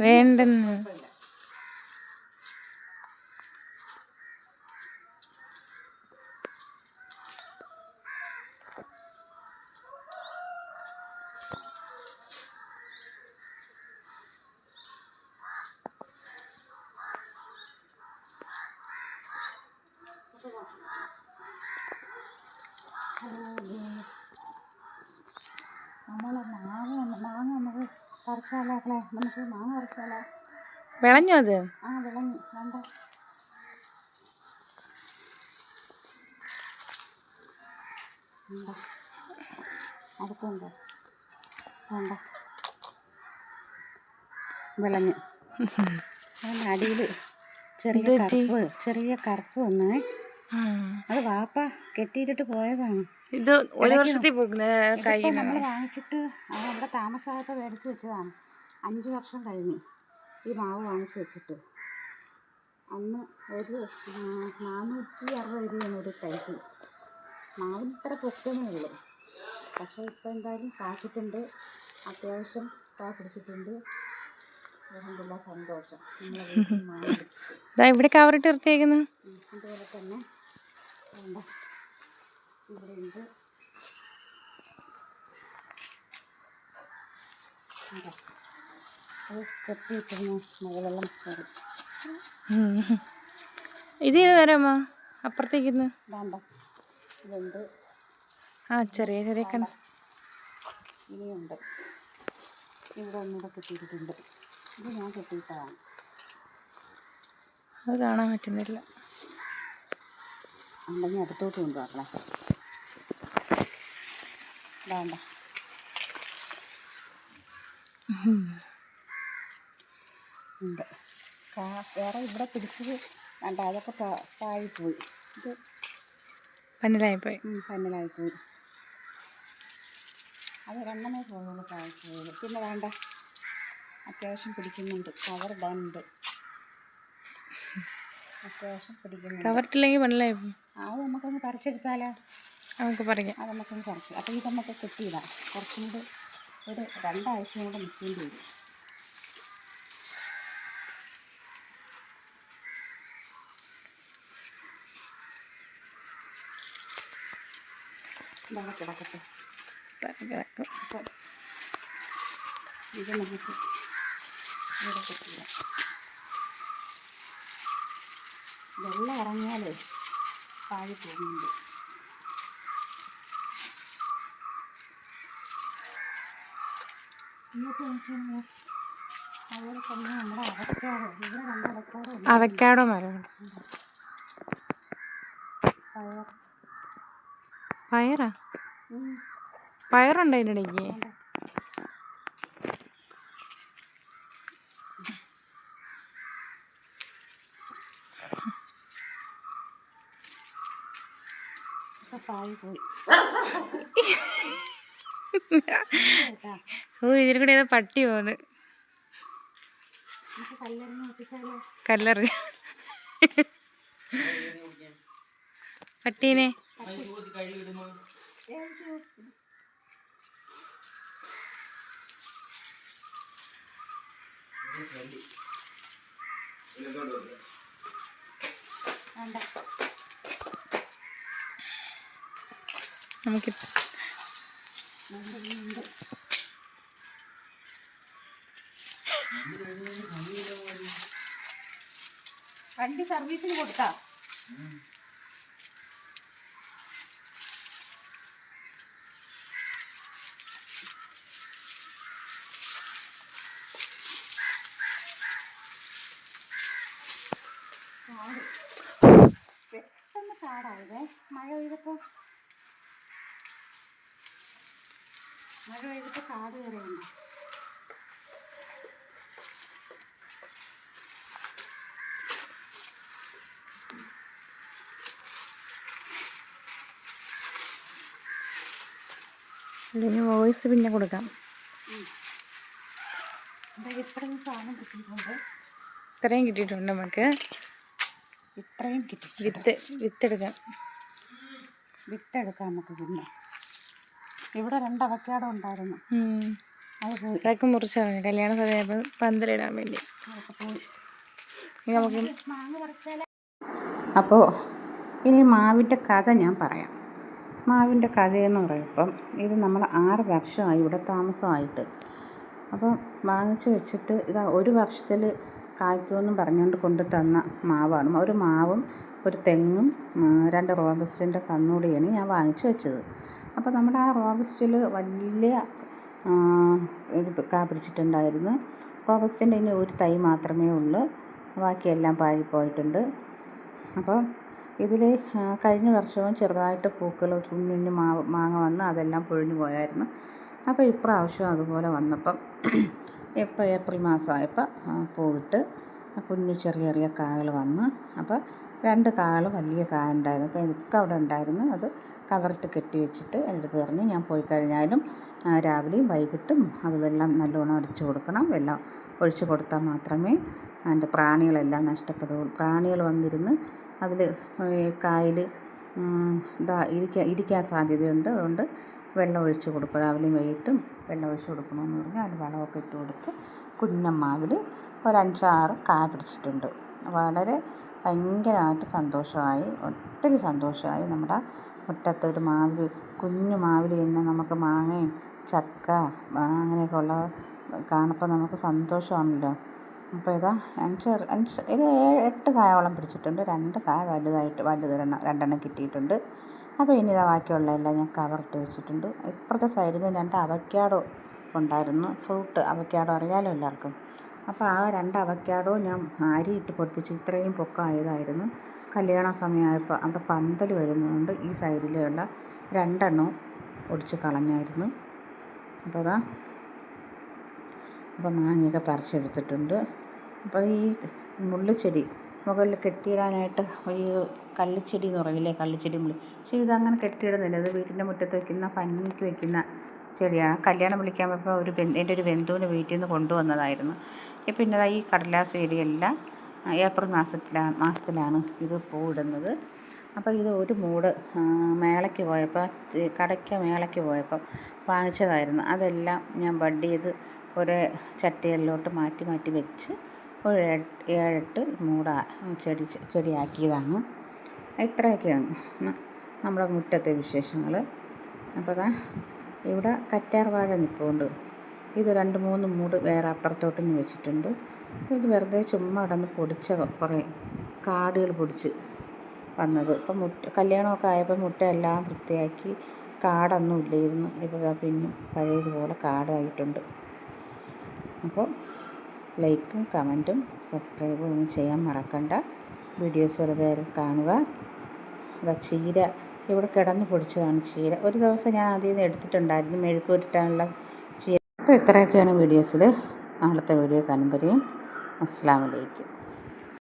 വേണ്ടെന്ന്. മാങ്ങ നമുക്ക് പറിച്ചാലേ, നമുക്ക് മാങ്ങ പറിച്ചാലോ? വിളഞ്ഞോ അത്? ആ വിളഞ്ഞു. വേണ്ട അടുത്തുണ്ടോ? വേണ്ട, വിളഞ്ഞു. അതിൻ്റെ അടിയിൽ ചെറിയ കറുപ്പ് വന്നേ. അത് വാപ്പ കെട്ടിയിട്ടിട്ട് പോയതാണ്. ഇത് ഒരു വർഷത്തിൽ നമ്മൾ വാങ്ങിച്ചിട്ട് അവിടെ താമസമായിട്ട് മേടിച്ച് വെച്ചതാണ്. 5 വർഷം കഴിഞ്ഞു ഈ മാവ് വാങ്ങിച്ച് വെച്ചിട്ട്. അന്ന് ഒരു 460 രൂപയാണ് ഒരു തൈക്ക്. മാവിന് ഇത്ര പൊക്കമേ ഉള്ളൂ. പക്ഷേ ഇപ്പം എന്തായാലും കാച്ചിട്ടുണ്ട്, അത്യാവശ്യം കാ പിടിച്ചിട്ടുണ്ട്. അതുകൊണ്ടുള്ള സന്തോഷം. ഇവിടെ കവറിട്ട് നിർത്തിയേക്കുന്നു. അതുപോലെ തന്നെ ഇവിടെ ഉണ്ട്. അത് കെട്ടിയിട്ടിരുന്നു മഴവെള്ളം കയറി. ഇത് തരാമോ? അപ്പുറത്തേക്കിന്ന് വേണ്ട, ഇതുണ്ട്. ചെറിയ കണ്ട ഇനിയുണ്ട്. ഇവിടെ ഒന്നുകൂടെ കെട്ടിയിട്ടുണ്ട്. ഇത് ഞാൻ കെട്ടിയിട്ടതാണ്. അത് കാണാൻ പറ്റുന്നില്ല. ഉണ്ടെങ്കിൽ അടുത്തോട്ട് കൊണ്ടുപോകണം. വേണ്ട, ഉണ്ട്. വേറെ ഇവിടെ പിടിച്ചത് വേണ്ട, അതൊക്കെ താഴിപ്പോയി. ഇത് പന്നലായിപ്പോയി. അത് 2 പോകുള്ളൂ താഴിപ്പോയത്. പിന്നെ വേണ്ട, അത്യാവശ്യം പിടിക്കുന്നുണ്ട്. കവറിടാനുണ്ട്, അത്യാവശ്യം പിടിക്കുന്നുണ്ട്. കവറിട്ടില്ലെങ്കിൽ പന്നലായിപ്പോയി. അത് നമുക്കൊന്ന് പറിച്ചെടുത്താലോ? നമുക്ക് പറയാം. അത് നമുക്കൊന്ന് പറിച്ചു. അപ്പോൾ ഇത് നമുക്ക് കെട്ടിയിടാം. കുറച്ചും കൂടി ഒരു 2 ആഴ്ചയും കൂടെ നിൽക്കേണ്ടി വരും. ഇതാണ് കിടക്കട്ടെ. അപ്പം ഇത് നമുക്ക് ഇവിടെ കെട്ടിയിടാം. വെള്ളം ഇറങ്ങിയാലേ താഴെ പോകുന്നുണ്ട്. ഇങ്ങോട്ട് വെച്ചാൽ അതുപോലെ തന്നെ നമ്മുടെ അവക്കാടോ, ഇവിടെ 2 അവക്കാടോ മരം. പയറുണ്ട് അതിൻ്റെ ഇടയ്ക്ക്. ഇതിൽ കൂടെ ഏതോ പട്ടി പോന്ന്. കല്ലറി പട്ടീനെ. നമുക്ക് വണ്ടി സർവീസിന് കൊടുത്താ? പെട്ടെന്ന് കാടായതേ. മഴ പെയ്തപ്പോൾ കാട് കയറിയുണ്ട്. ഇതിന് വോയിസ് പിന്നെ കൊടുക്കാം. ഇത്രയും സാധനം കിട്ടിയിട്ടുണ്ട്. ഇത്രയും കിട്ടിയിട്ടുണ്ട്. നമുക്ക് ഇത്രയും കിട്ടി. വിത്തെടുക്കാം നമുക്ക്. പിന്നെ ഇവിടെ 2 അവക്കാടോ ഉണ്ടായിരുന്നു. അത് പോയി. അതൊക്കെ മുറിച്ചറിഞ്ഞു കല്യാണ സമയത്ത് പന്തലിടാൻ വേണ്ടി. അതൊക്കെ പോയി. ഇനി നമുക്ക് മാങ്ങ പറിച്ചാൽ. അപ്പോൾ ഇനി മാവിൻ്റെ കഥ ഞാൻ പറയാം. മാവിൻ്റെ കഥയെന്ന് പറയുമ്പം ഇത് നമ്മൾ 6 വർഷമായി ഇവിടെ താമസമായിട്ട്. അപ്പം വാങ്ങിച്ച് വെച്ചിട്ട് ഇതാ 1 വർഷത്തിൽ കായ്ക്കുമെന്നും പറഞ്ഞുകൊണ്ട് കൊണ്ട് തന്ന മാവാണ്. ഒരു മാവും ഒരു തെങ്ങും 2 റോബസ്റ്റിൻ്റെ കന്നുകൂടിയാണ് ഞാൻ വാങ്ങിച്ച് വെച്ചത്. അപ്പോൾ നമ്മുടെ ആ റോബസ്റ്റിൽ വലിയ ഇത് കാ പിടിച്ചിട്ടുണ്ടായിരുന്നു. റോബസ്റ്റിൻ്റെ ഇനി ഒരു തൈ മാത്രമേ ഉള്ളൂ, ബാക്കിയെല്ലാം പാഴിപ്പോയിട്ടുണ്ട്. അപ്പോൾ ഇതിൽ കഴിഞ്ഞ വർഷവും ചെറുതായിട്ട് പൂക്കൾ കുഞ്ഞു മാങ്ങ വന്ന് അതെല്ലാം പൊഴിഞ്ഞു പോയായിരുന്നു. അപ്പോൾ ഇപ്രാവശ്യം അതുപോലെ വന്നപ്പം ഇപ്പോൾ ഏപ്രിൽ മാസമായപ്പോൾ പൂവിട്ട് കുഞ്ഞു ചെറിയ ചെറിയ കായകൾ വന്ന്. അപ്പോൾ 2 കായകൾ വലിയ കായ ഉണ്ടായിരുന്നു. അപ്പോൾ എനിക്ക് അവിടെ ഉണ്ടായിരുന്നു. അത് കവറിട്ട് കെട്ടി വെച്ചിട്ട് എൻ്റെ അടുത്ത് പറഞ്ഞു ഞാൻ പോയി കഴിഞ്ഞാലും രാവിലെയും വൈകിട്ടും അത് വെള്ളം നല്ലോണം അടിച്ചു കൊടുക്കണം. വെള്ളം ഒഴിച്ചു കൊടുത്താൽ മാത്രമേ അതിൻ്റെ പ്രാണികളെല്ലാം നഷ്ടപ്പെടുകയുള്ളൂ. പ്രാണികൾ വന്നിരുന്ന് അതിൽ കായൽ ഇരിക്കാൻ സാധ്യതയുണ്ട്. അതുകൊണ്ട് വെള്ളം ഒഴിച്ച് കൊടുക്കും. രാവിലെയും വൈകിട്ടും വെള്ളം ഒഴിച്ച് കൊടുക്കണമെന്ന് പറഞ്ഞാൽ അതിൽ വളമൊക്കെ ഇട്ട് കൊടുത്ത് കുഞ്ഞമ്മാവിൽ ഒരു 5-6 കായ പിടിച്ചിട്ടുണ്ട്. വളരെ ഭയങ്കരമായിട്ട് സന്തോഷമായി, ഒത്തിരി സന്തോഷമായി. നമ്മുടെ മുറ്റത്ത് ഒരു മാവിൽ കുഞ്ഞു മാവിൽ നിന്ന് നമുക്ക് മാങ്ങയും ചക്ക അങ്ങനെയൊക്കെ ഉള്ളത് കാണുമ്പോൾ നമുക്ക് സന്തോഷമാണല്ലോ. അപ്പോൾ ഇതാ 8 കായോളം പിടിച്ചിട്ടുണ്ട്. 2 കായ വലുത് 2 കിട്ടിയിട്ടുണ്ട്. അപ്പോൾ ഇനി ഇതാ ബാക്കിയുള്ള എല്ലാം ഞാൻ കവറിട്ട് വെച്ചിട്ടുണ്ട്. ഇപ്പുറത്തെ സൈഡിൽ 2 അവക്കാഡോ ഉണ്ടായിരുന്നു. ഫ്രൂട്ട് അവക്കാഡോ അറിയാലോ എല്ലാവർക്കും. അപ്പോൾ ആ 2 അവക്കാഡോ ഞാൻ അരിയിട്ട് പൊടിപ്പിച്ച് ഇത്രയും പൊക്കമായതായിരുന്നു. കല്യാണ സമയമായപ്പോൾ അവിടെ പന്തൽ വരുന്നതുകൊണ്ട് ഈ സൈഡിലുള്ള 2 എണ്ണവും ഒടിച്ച് കളഞ്ഞായിരുന്നു. അപ്പോൾ മാങ്ങയൊക്കെ പറിച്ചെടുത്തിട്ടുണ്ട്. അപ്പോൾ ഈ മുള്ളിച്ചെടി മുകളിൽ കെട്ടിയിടാനായിട്ട് ഒരു കള്ളിച്ചെടി എന്ന് പറയില്ലേ, കള്ളിച്ചെടി മുള്ളി. പക്ഷേ ഇതങ്ങനെ കെട്ടിയിടുന്നില്ല. ഇത് വീട്ടിൻ്റെ മുറ്റത്ത് വയ്ക്കുന്ന ഭംഗിക്ക് വയ്ക്കുന്ന ചെടിയാണ്. കല്യാണം വിളിക്കാൻ പോയപ്പോൾ എൻ്റെ ഒരു ബന്ധുവിന് വീട്ടിൽ നിന്ന് കൊണ്ടുവന്നതായിരുന്നു. പിന്നെ ഈ കടലാസ് ചെടിയെല്ലാം ഏപ്രിൽ മാസത്തിലാണ് ഇത് പൂവിടുന്നത്. അപ്പോൾ ഇത് ഒരു മൂട് മേളയ്ക്ക് പോയപ്പോൾ കടയ്ക്ക് മേളയ്ക്ക് പോയപ്പോൾ വാങ്ങിച്ചതായിരുന്നു. അതെല്ലാം ഞാൻ ബഡ് ചെയ്ത് ഒരു ചട്ടികളിലോട്ട് മാറ്റി മാറ്റി വെച്ച് ഒരു 7-8 മൂട ചെടിയാക്കിയതാണ്. ഇത്രയൊക്കെയാണ് നമ്മുടെ മുറ്റത്തെ വിശേഷങ്ങൾ. അപ്പോൾ ഇവിടെ കറ്റാർ വാഴ നിൽപ്പുണ്ട്. ഇത് 2-3 മൂട് വേറെ അപ്പുറത്തോട്ടും വെച്ചിട്ടുണ്ട്. ഇത് വെറുതെ ചുമ്മാ കിടന്ന് പൊടിച്ച കുറേ കാടുകൾ പൊടിച്ച് വന്നത്. ഇപ്പം കല്യാണമൊക്കെ ആയപ്പോൾ മുറ്റമെല്ലാം വൃത്തിയാക്കി കാടൊന്നും ഇല്ലായിരുന്നു. ഇപ്പോൾ പിന്നെ പഴയതുപോലെ കാടായിട്ടുണ്ട്. അപ്പോൾ ലൈക്കും കമൻറ്റും സബ്സ്ക്രൈബും ഒന്നും ചെയ്യാൻ മറക്കണ്ട. വീഡിയോസ് വെറുതെ കാണുക. അതാ ചീര ഇവിടെ കിടന്ന് പൊടിച്ചതാണ് ചീര. ഒരു ദിവസം ഞാൻ അതിൽ നിന്ന് എടുത്തിട്ടുണ്ടായിരുന്നു മെഴുക്ക് പുരട്ടാനുള്ള ചീര. അപ്പോൾ ഇത്രയൊക്കെയാണ് വീഡിയോസിൽ. നാളത്തെ വീഡിയോ കാണുമ്പോഴേക്കും അസ്സലാമു അലൈക്കും.